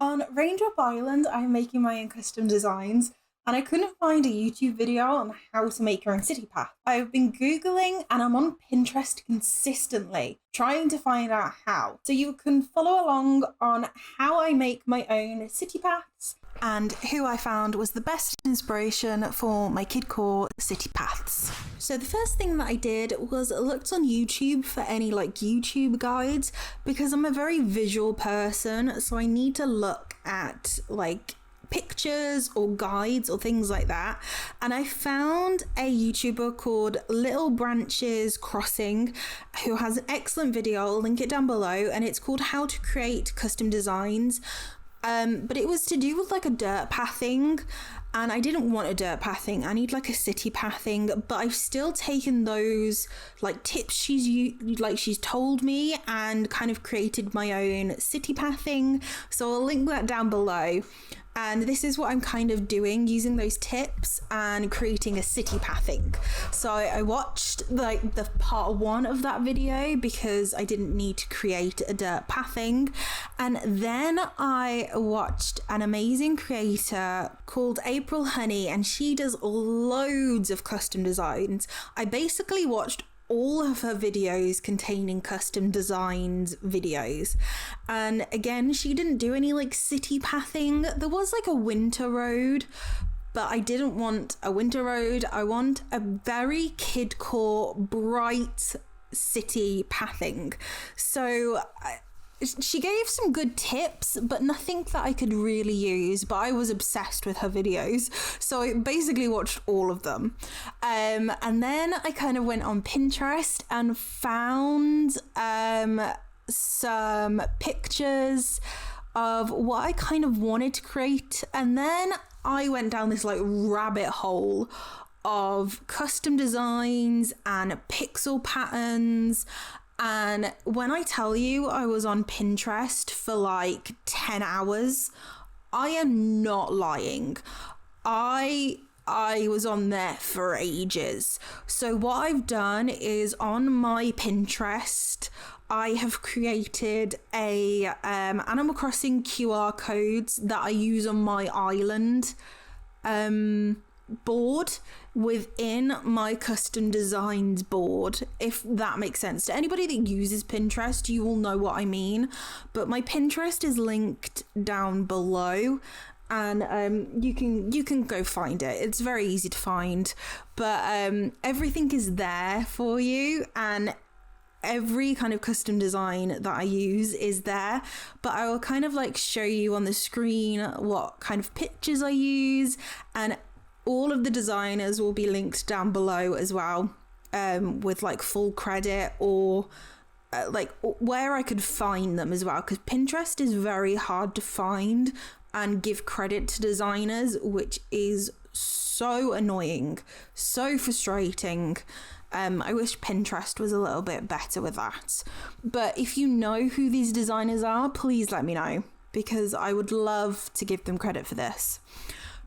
On Raindrop Island, I'm making my own custom designs, and I couldn't find a YouTube video on how to make your own city path. I've been Googling and I'm on Pinterest consistently, trying to find out how. So you can follow along on how I make my own city paths and who I found was the best inspiration for my Kidcore city paths. So the first thing that I did was looked on YouTube for any YouTube guides, because I'm a very visual person, so I need to look at pictures or guides or things like that. And I found a YouTuber called Little Branches Crossing who has an excellent video. I'll link it down below, and it's called How to Create Custom Designs. But it was to do with a dirt pathing, and I didn't want a dirt pathing. I need a city pathing, but I've still taken those tips she's told me and kind of created my own city pathing. So I'll link that down below. And this is what I'm kind of doing, using those tips and creating a city pathing. So I watched the part 1 of that video because I didn't need to create a dirt pathing. And then I watched an amazing creator called April Honey, and she does loads of custom designs. I basically watched all of her videos containing custom designs videos, and again, she didn't do any city pathing. There was a winter road, but I didn't want a winter road. I want a very kidcore bright city pathing. So she gave some good tips, but nothing that I could really use. But I was obsessed with her videos, so I basically watched all of them. And then I kind of went on Pinterest and found some pictures of what I kind of wanted to create. And then I went down this rabbit hole of custom designs and pixel patterns. And when I tell you I was on Pinterest for 10 hours, I am not lying. I was on there for ages. So what I've done is, on my Pinterest, I have created a Animal Crossing QR codes that I use on my island board within my custom designs board, if that makes sense. To anybody that uses Pinterest, you will know what I mean, but my Pinterest is linked down below, and you can go find it. It's very easy to find, but everything is there for you, and every kind of custom design that I use is there. But I will kind of show you on the screen what kind of pictures I use, and all of the designers will be linked down below as well, with full credit, or where I could find them as well, because Pinterest is very hard to find and give credit to designers, which is so annoying, so frustrating. I wish Pinterest was a little bit better with that. But if you know who these designers are, please let me know, because I would love to give them credit for this.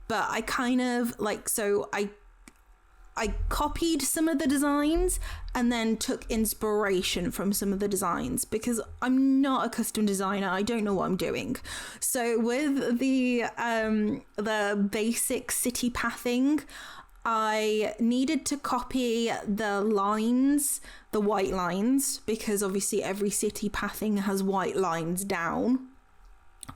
But I kind of I copied some of the designs and then took inspiration from some of the designs, because I'm not a custom designer. I don't know what I'm doing. So with the basic city pathing, I needed to copy the lines, the white lines, because obviously every city pathing has white lines down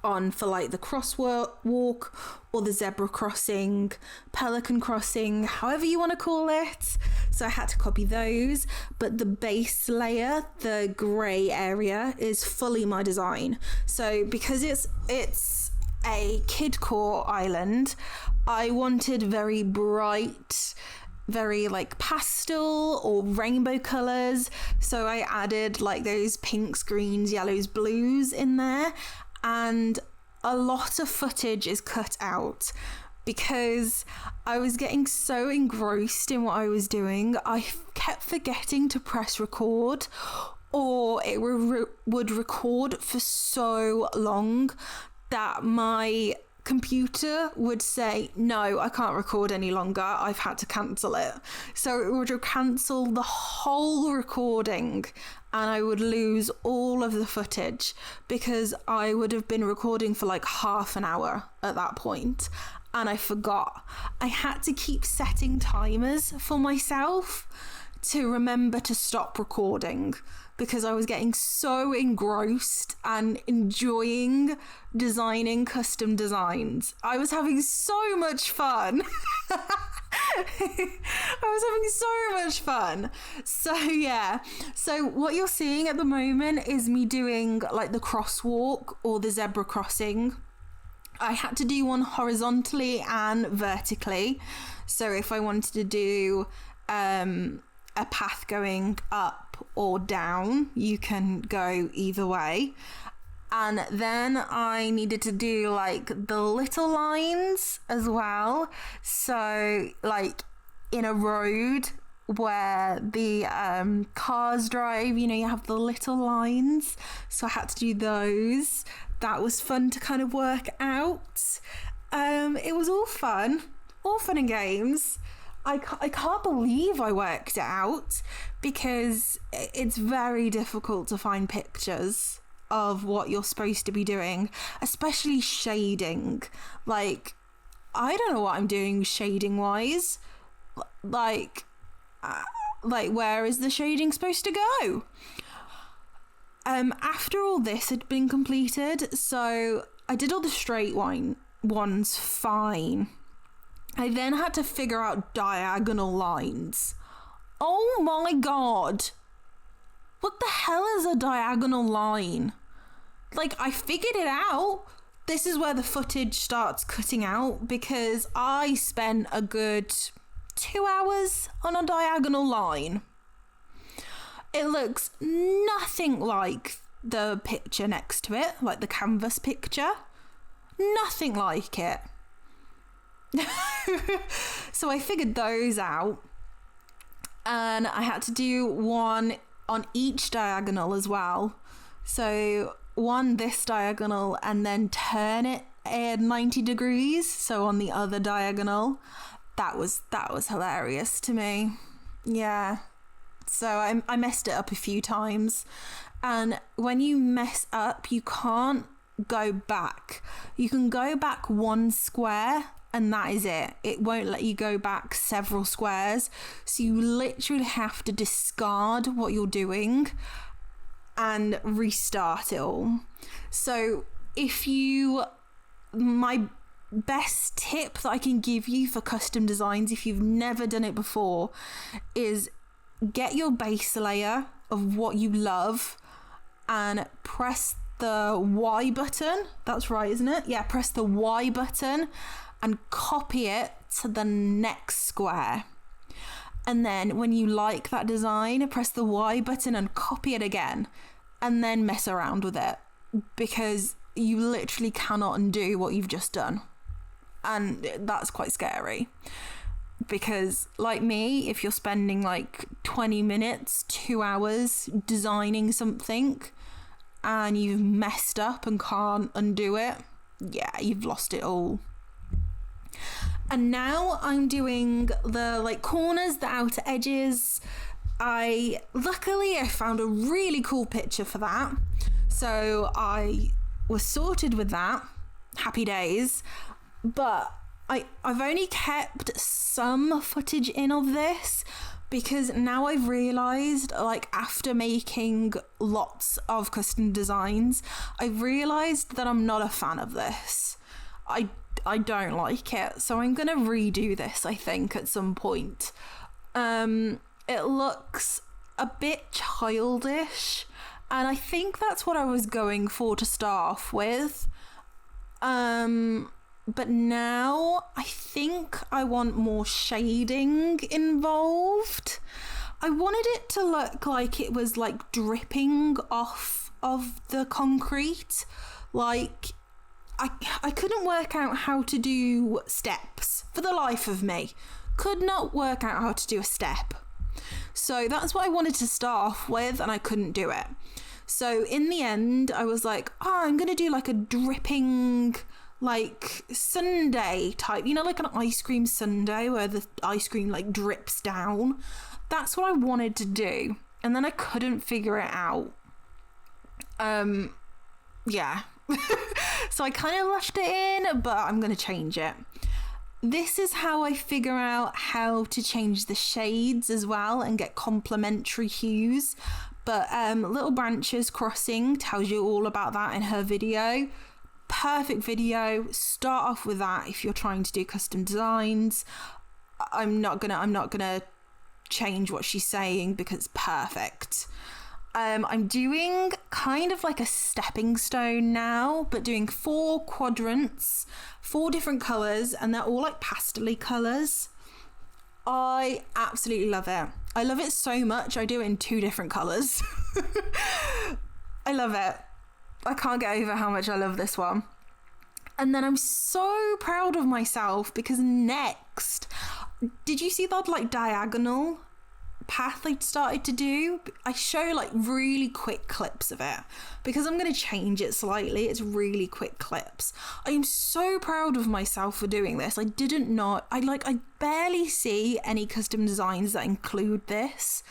on for the crosswalk or the zebra crossing, pelican crossing, however you want to call it. So I had to copy those, but the base layer, the grey area, is fully my design. So because it's a Kidcore island, I wanted very bright, very pastel or rainbow colors. So I added those pinks, greens, yellows, blues in there. And a lot of footage is cut out because I was getting so engrossed in what I was doing. I kept forgetting to press record, or it would record for so long that my computer would say, no, I can't record any longer, I've had to cancel it. So it would cancel the whole recording and I would lose all of the footage because I would have been recording for like half an hour at that point and I forgot. I had to keep setting timers for myself to remember to stop recording because I was getting so engrossed and enjoying designing custom designs. I was having so much fun. So yeah, so what you're seeing at the moment is me doing like the crosswalk or the zebra crossing. I had to do one horizontally and vertically. So if I wanted to do a path going up or down, you can go either way. And then I needed to do like the little lines as well. So like in a road where the cars drive, you know, you have the little lines. So I had to do those. That was fun to kind of work out. It was all fun and games. I can't believe I worked it out because it's very difficult to find pictures of what you're supposed to be doing, especially shading. Like, I don't know what I'm doing shading wise. Like where is the shading supposed to go? After all this had been completed, so I did all the straight ones fine. I then had to figure out diagonal lines. Oh my god! What the hell is a diagonal line? Like, I figured it out. This is where the footage starts cutting out because I spent a good 2 hours on a diagonal line. It looks nothing like the picture next to it, like the canvas picture. Nothing like it. So I figured those out and I had to do one on each diagonal as well. So one this diagonal and then turn it at 90 degrees. So on the other diagonal. That was hilarious to me. Yeah. So I messed it up a few times. And when you mess up, you can't go back. You can go back one square and that is it. It won't let you go back several squares. So you literally have to discard what you're doing and restart it all. So my best tip that I can give you for custom designs, if you've never done it before, is get your base layer of what you love and press the Y button. That's right, isn't it? Yeah, press the Y button and copy it to the next square. And then when you like that design, press the Y button and copy it again and then mess around with it because you literally cannot undo what you've just done. And that's quite scary because, like me, if you're spending like 20 minutes, 2 hours designing something and you've messed up and can't undo it, yeah, you've lost it all. And now I'm doing the like corners, the outer edges. Luckily I found a really cool picture for that. So I was sorted with that. Happy days. But I've only kept some footage in of this because now I've realised, like after making lots of custom designs, I've realised that I'm not a fan of this. I don't like it, so I'm gonna redo this, I think, at some point. It looks a bit childish, and I think that's what I was going for to start off with. But now I think I want more shading involved. I wanted it to look like it was like dripping off of the concrete. Like, I couldn't work out how to do steps for the life of me. Could not work out how to do a step. So that's what I wanted to start off with, and I couldn't do it. So in the end, I was like, I'm going to do like a dripping like sundae type, you know, like an ice cream sundae where the ice cream like drips down. That's what I wanted to do, and then I couldn't figure it out. Yeah. So I kind of left it in, but I'm going to change it. This is how I figure out how to change the shades as well and get complementary hues. But Little Branches Crossing tells you all about that in her video. Perfect video. Start off with that if you're trying to do custom designs. I'm not gonna change what she's saying because it's perfect. I'm doing kind of like a stepping stone now, but doing 4 quadrants, 4 different colours, and they're all like pastel-y colours. I absolutely love it. I love it so much, I do it in 2 different colours. I love it. I can't get over how much I love this one. And then I'm so proud of myself because next, did you see that like diagonal path I started to do? I show like really quick clips of it because I'm going to change it slightly. It's really quick clips. I am so proud of myself for doing this. I didn't know, I barely see any custom designs that include this.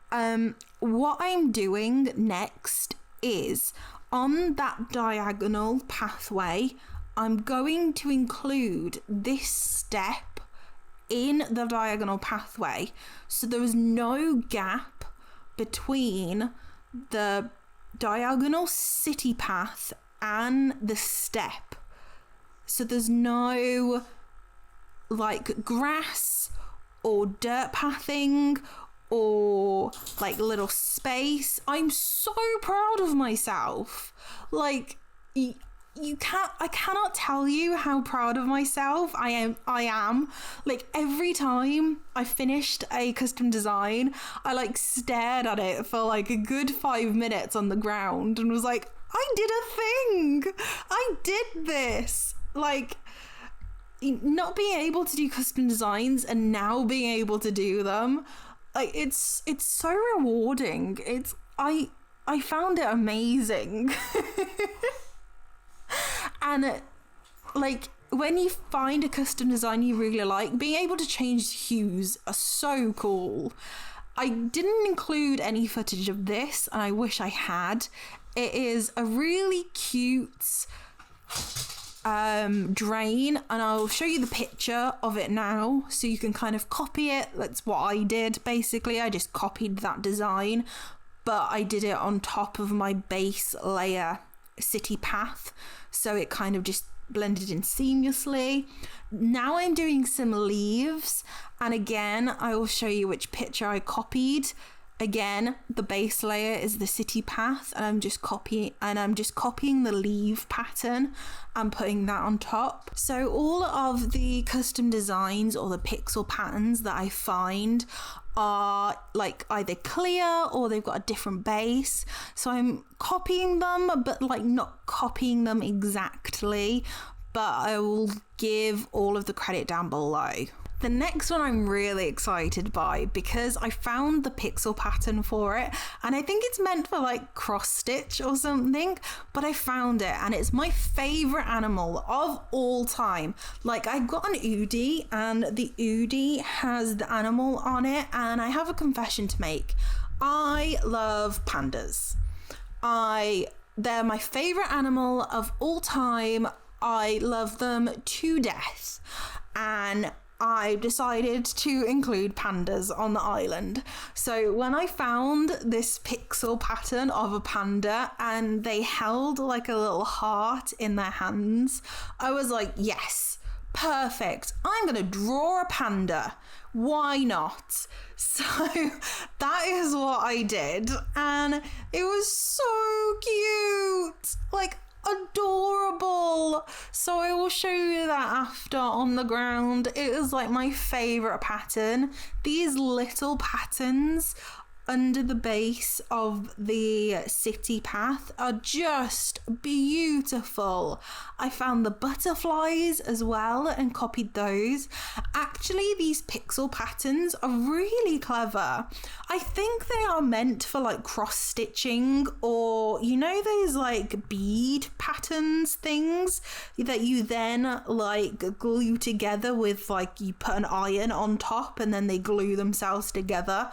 What I'm doing next is on that diagonal pathway, I'm going to include this step in the diagonal pathway, so there is no gap between the diagonal city path and the step. So there's no like grass or dirt pathing or like little space. I'm so proud of myself. Like I cannot tell you how proud of myself I am. Like every time I finished a custom design, I like stared at it for like a good 5 minutes on the ground and was like, I did a thing. I did this. Like not being able to do custom designs and now being able to do them, like it's so rewarding. I found it amazing. And like when you find a custom design you really like, being able to change hues are so cool. I didn't include any footage of this and I wish I had. It is a really cute drain, and I'll show you the picture of it now so you can kind of copy it. That's what I did basically. I just copied that design, but I did it on top of my base layer city path, so it kind of just blended in seamlessly. Now I'm doing some leaves, and again I will show you which picture I copied. Again, the base layer is the city path, and I'm just copying the leaf pattern and putting that on top. So all of the custom designs or the pixel patterns that I find are like either clear or they've got a different base, so I'm copying them, but like not copying them exactly, but I will give all of the credit down below. The next one I'm really excited by because I found the pixel pattern for it, and I think it's meant for like cross stitch or something, but I found it and it's my favorite animal of all time. Like I got an Oodie and the Oodie has the animal on it, and I have a confession to make. I love pandas. They're my favorite animal of all time. I love them to death, and I decided to include pandas on the island. So when I found this pixel pattern of a panda and they held like a little heart in their hands, I was like, yes, perfect. I'm going to draw a panda. Why not? So that is what I did, and it was so cute. Like adorable. So I will show you that after on the ground. It is like my favorite pattern. These little patterns under the base of the city path are just beautiful. I found the butterflies as well and copied those. Actually, these pixel patterns are really clever. I think they are meant for like cross stitching, or you know those like bead patterns things that you then like glue together with, like you put an iron on top and then they glue themselves together.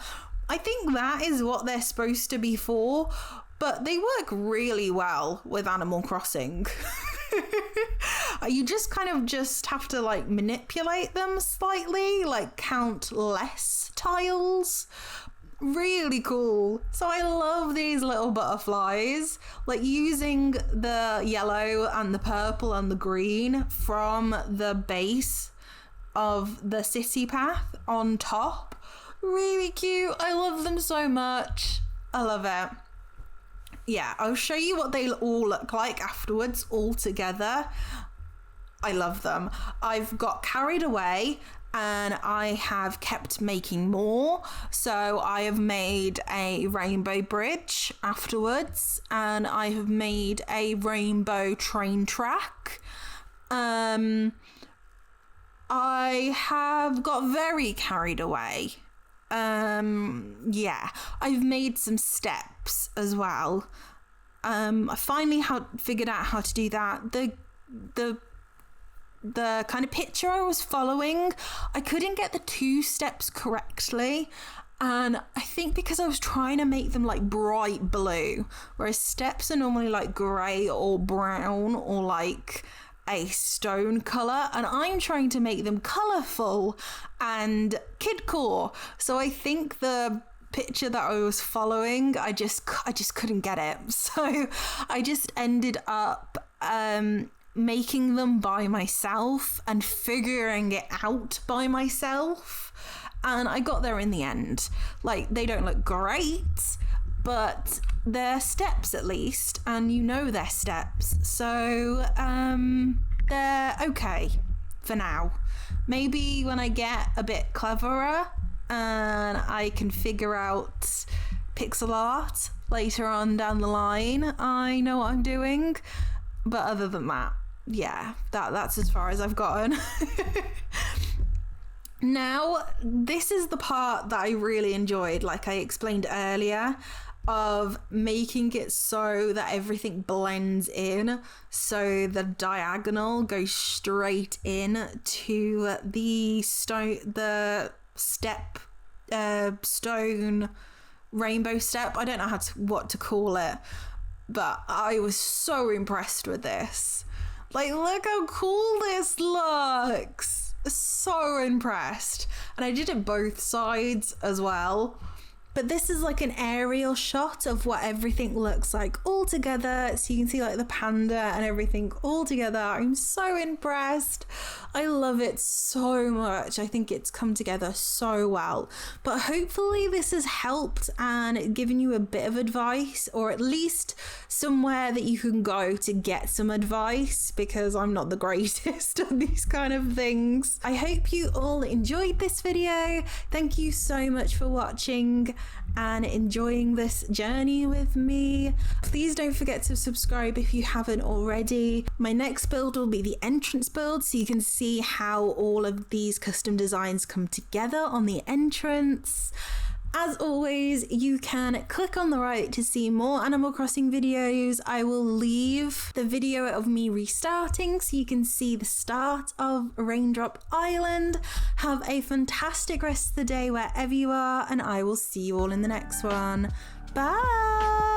I think that is what they're supposed to be for, but they work really well with Animal Crossing. You just kind of just have to like manipulate them slightly, like count less tiles. Really cool. So I love these little butterflies, like using the yellow and the purple and the green from the base of the city path on top. Really cute. I love them so much. I love it. Yeah, I'll show you what they all look like afterwards all together. I love them. I've got carried away and I have kept making more. So I have made a rainbow bridge afterwards, and I have made a rainbow train track. I have got very carried away. Yeah, I've made some steps as well. I finally figured out how to do that. The kind of picture I was following, I couldn't get the 2 steps correctly, and I think because I was trying to make them like bright blue, whereas steps are normally like grey or brown or like a stone colour, and I'm trying to make them colourful and Kidcore. So I think the picture that I was following, I just couldn't get it. So I just ended up making them by myself and figuring it out by myself, and I got there in the end. Like, they don't look great, but they're steps at least, and you know they're steps, so they're okay for now. Maybe when I get a bit cleverer and I can figure out pixel art later on down the line, I know what I'm doing. But other than that, yeah, that's as far as I've gotten. Now, this is the part that I really enjoyed, like I explained earlier, of making it so that everything blends in, so the diagonal goes straight in to the stone rainbow step. I don't know what to call it, but I was so impressed with this. Like, look how cool this looks. So impressed. And I did it both sides as well. But this is like an aerial shot of what everything looks like all together. So you can see like the panda and everything all together. I'm so impressed. I love it so much. I think it's come together so well. But hopefully this has helped and given you a bit of advice, or at least somewhere that you can go to get some advice, because I'm not the greatest at these kind of things. I hope you all enjoyed this video. Thank you so much for watching and enjoying this journey with me. Please don't forget to subscribe if you haven't already. My next build will be the entrance build, so you can see how all of these custom designs come together on the entrance. As always, you can click on the right to see more Animal Crossing videos. I will leave the video of me restarting so you can see the start of Raindrop Island. Have a fantastic rest of the day wherever you are, and I will see you all in the next one. Bye!